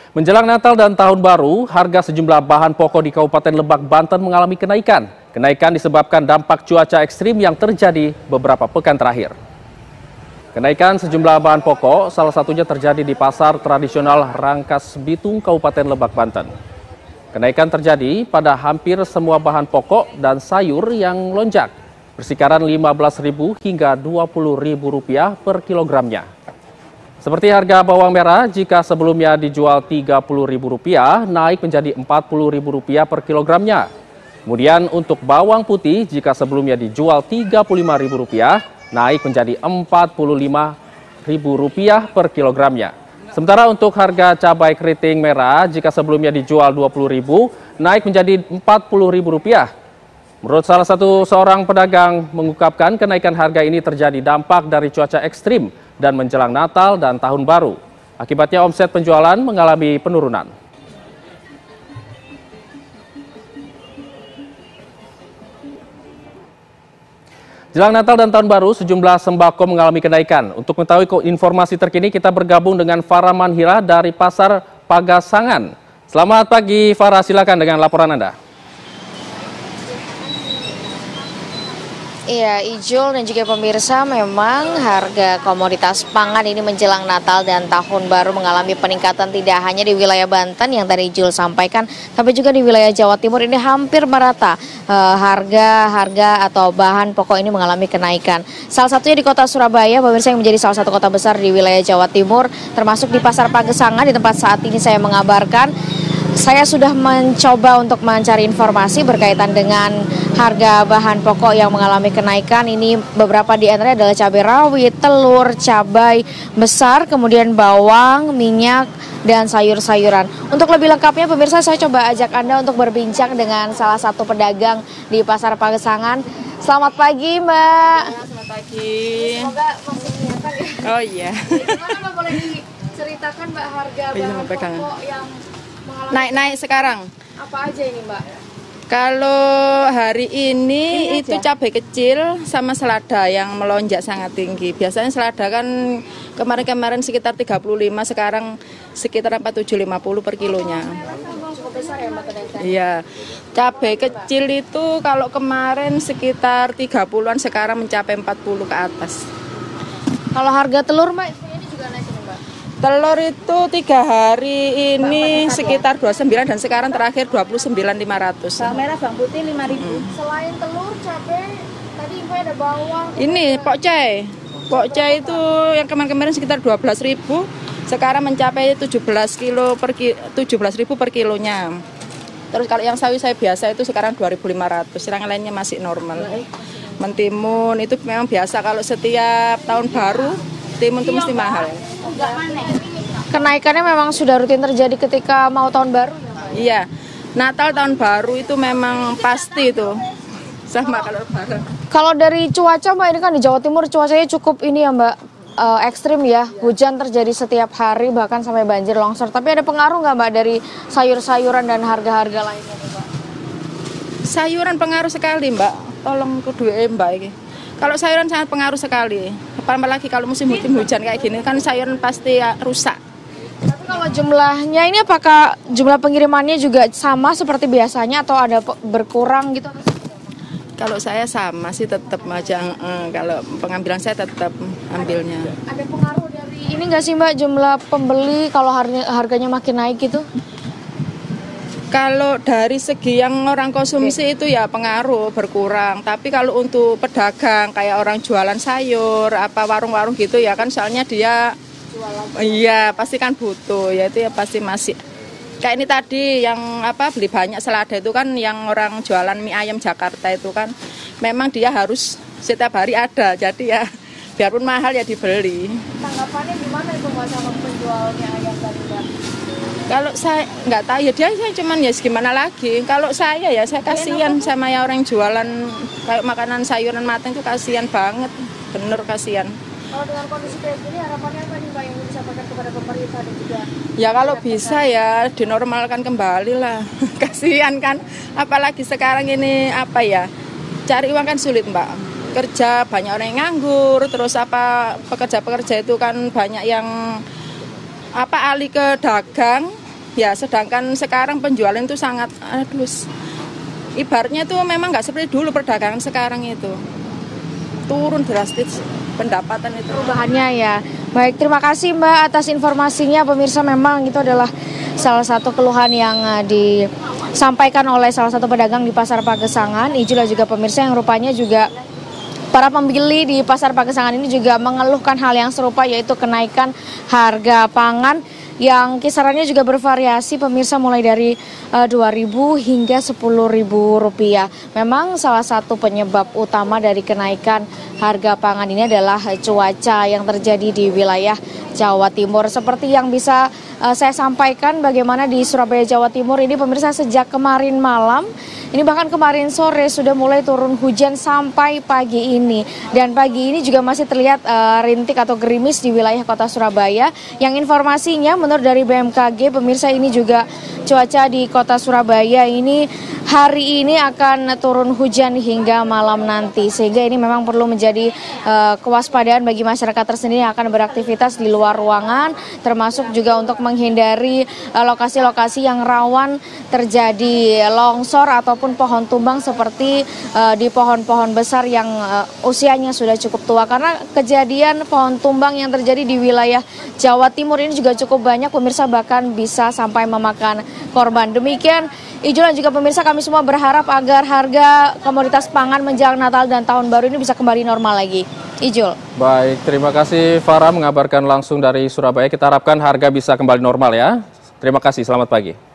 Menjelang Natal dan Tahun Baru, harga sejumlah bahan pokok di Kabupaten Lebak, Banten mengalami kenaikan. Kenaikan disebabkan dampak cuaca ekstrim yang terjadi beberapa pekan terakhir. Kenaikan sejumlah bahan pokok salah satunya terjadi di pasar tradisional Rangkas Bitung, Kabupaten Lebak, Banten. Kenaikan terjadi pada hampir semua bahan pokok dan sayur yang melonjak, bersikaran Rp15.000 hingga Rp20.000 per kilogramnya. Seperti harga bawang merah, jika sebelumnya dijual Rp30.000, naik menjadi Rp40.000 per kilogramnya. Kemudian untuk bawang putih, jika sebelumnya dijual Rp35.000, naik menjadi Rp45.000 per kilogramnya. Sementara untuk harga cabai keriting merah, jika sebelumnya dijual Rp20.000, naik menjadi Rp40.000. Menurut salah satu seorang pedagang mengungkapkan kenaikan harga ini terjadi dampak dari cuaca ekstrim dan menjelang Natal dan Tahun Baru. Akibatnya omset penjualan mengalami penurunan. Jelang Natal dan Tahun Baru, sejumlah sembako mengalami kenaikan. Untuk mengetahui informasi terkini, kita bergabung dengan Farah Manhira dari Pasar Pagasangan. Selamat pagi, Farah. Silakan dengan laporan Anda. Iya, Ijul dan juga pemirsa, memang harga komoditas pangan ini menjelang Natal dan Tahun Baru mengalami peningkatan tidak hanya di wilayah Banten yang tadi Ijul sampaikan, tapi juga di wilayah Jawa Timur ini hampir merata. Harga atau bahan pokok ini mengalami kenaikan. Salah satunya di kota Surabaya, pemirsa, yang menjadi salah satu kota besar di wilayah Jawa Timur, termasuk di Pasar Pagesangan, di tempat saat ini saya mengabarkan. Saya sudah mencoba untuk mencari informasi berkaitan dengan harga bahan pokok yang mengalami kenaikan. Ini beberapa di antaranya adalah cabai rawit, telur, cabai besar, kemudian bawang, minyak, dan sayur-sayuran. Untuk lebih lengkapnya, pemirsa, saya coba ajak Anda untuk berbincang dengan salah satu pedagang di Pasar Pagesangan. Selamat pagi, Mbak. Ya, selamat pagi. Semoga masih kelihatan ya. Oh iya. Gimana, Mbak, boleh diceritakan, Mbak, harga bahan pokok yang Naik sekarang. apa aja ini, Mbak? Kalau hari ini itu cabai kecil sama selada yang melonjak sangat tinggi. Biasanya selada kan kemarin-kemarin sekitar 35, sekarang sekitar 47,50 per kilonya. Cukup besar ya, Mbak, kenaikan? Iya. Cabai kecil itu kalau kemarin sekitar 30-an, sekarang mencapai 40 ke atas. Kalau harga telur, Mbak, ini juga naik nih, Mbak? Telur itu 3 hari ini sekitar 29 dan sekarang terakhir 29.500. Bawang merah, bawang putih 5.000. Selain telur, cabai, tadi info ada bawang. Ini pokcai. Pokcai itu yang kemarin-kemarin sekitar 12.000, sekarang mencapai 17.000 per kilonya. Terus kalau yang sawi-sawi biasa itu sekarang 2.500, yang lainnya masih normal. Mentimun itu memang biasa, kalau setiap tahun baru timun itu mesti mahal. Kenaikannya memang sudah rutin terjadi ketika mau tahun baru? Iya, Natal tahun baru itu memang pasti itu sama kalau lebaran. Kalau dari cuaca, Mbak, ini kan di Jawa Timur cuacanya cukup ini ya, Mbak, ekstrim ya. Hujan terjadi setiap hari, bahkan sampai banjir longsor. Tapi ada pengaruh nggak, Mbak, dari sayur-sayuran dan harga-harga lainnya, Mbak? Sayuran pengaruh sekali, Mbak. Tolong kedua Mbak ini. Kalau sayuran sangat pengaruh sekali. Apalagi kalau musim hujan kayak gini kan sayuran pasti ya rusak. Tapi kalau jumlahnya ini, apakah jumlah pengirimannya juga sama seperti biasanya atau ada berkurang gitu? Kalau saya sama sih, tetap aja. Kalau pengambilan saya tetap ambilnya. Ada pengaruh dari ini nggak sih, Mbak, jumlah pembeli kalau harganya makin naik gitu? Kalau dari segi yang orang konsumsi itu ya pengaruh, berkurang. Tapi kalau untuk pedagang kayak orang jualan sayur, apa warung-warung gitu ya kan, soalnya dia iya pasti kan butuh, ya itu ya pasti masih. Kayak ini tadi yang beli banyak selada itu kan, yang orang jualan mie ayam Jakarta itu kan, memang dia harus setiap hari ada, jadi ya biarpun mahal ya dibeli. Tanggapannya gimana itu, Mbak, sama penjual mie ayam tadi, Mbak? Kalau saya nggak tahu ya, saya cuman ya gimana lagi. Kalau saya ya saya kasihan sama ya orang jualan kayak makanan sayuran matang itu, kasihan banget, bener kasihan. Kalau dengan kondisi kayak gini, harapannya apa nih, Mbak, yang disampaikan kepada pemerintah dan juga? Ya kalau bisa ya dinormalkan kembali lah. Kasihan kan, apalagi sekarang ini cari uang kan sulit, Mbak. Kerja banyak orang yang nganggur, terus pekerja-pekerja itu kan banyak yang alih ke dagang, Ya, sedangkan sekarang penjualan itu sangat, ibaratnya itu memang nggak seperti dulu perdagangan sekarang itu. Turun drastis pendapatan itu. Perubahannya ya. Baik, terima kasih Mbak atas informasinya. Pemirsa, memang itu adalah salah satu keluhan yang disampaikan oleh salah satu pedagang di Pasar Pagesangan. Ijul juga pemirsa yang rupanya juga para pembeli di Pasar Pagesangan ini juga mengeluhkan hal yang serupa, yaitu kenaikan harga pangan yang kisarannya juga bervariasi pemirsa, mulai dari 2.000 hingga 10.000 rupiah. Memang salah satu penyebab utama dari kenaikan harga pangan ini adalah cuaca yang terjadi di wilayah Jawa Timur. Seperti yang bisa saya sampaikan, bagaimana di Surabaya, Jawa Timur ini pemirsa, sejak kemarin malam, ini bahkan kemarin sore sudah mulai turun hujan sampai pagi ini. Dan pagi ini juga masih terlihat rintik atau gerimis di wilayah kota Surabaya. Yang informasinya menurut dari BMKG, pemirsa, ini juga cuaca di kota Surabaya ini hari ini akan turun hujan hingga malam nanti. Sehingga ini memang perlu menjadi kewaspadaan bagi masyarakat tersendiri yang akan beraktivitas di luar ruangan, termasuk juga untuk menghindari lokasi-lokasi yang rawan terjadi longsor ataupun pohon tumbang seperti di pohon-pohon besar yang usianya sudah cukup tua. Karena kejadian pohon tumbang yang terjadi di wilayah Jawa Timur ini juga cukup banyak pemirsa, bahkan bisa sampai memakan korban. Demikian Ijul dan juga pemirsa, kami semua berharap agar harga komoditas pangan menjelang Natal dan Tahun Baru ini bisa kembali normal lagi. Ijul. Baik, terima kasih Farah mengabarkan langsung dari Surabaya. Kita harapkan harga bisa kembali normal ya. Terima kasih, selamat pagi.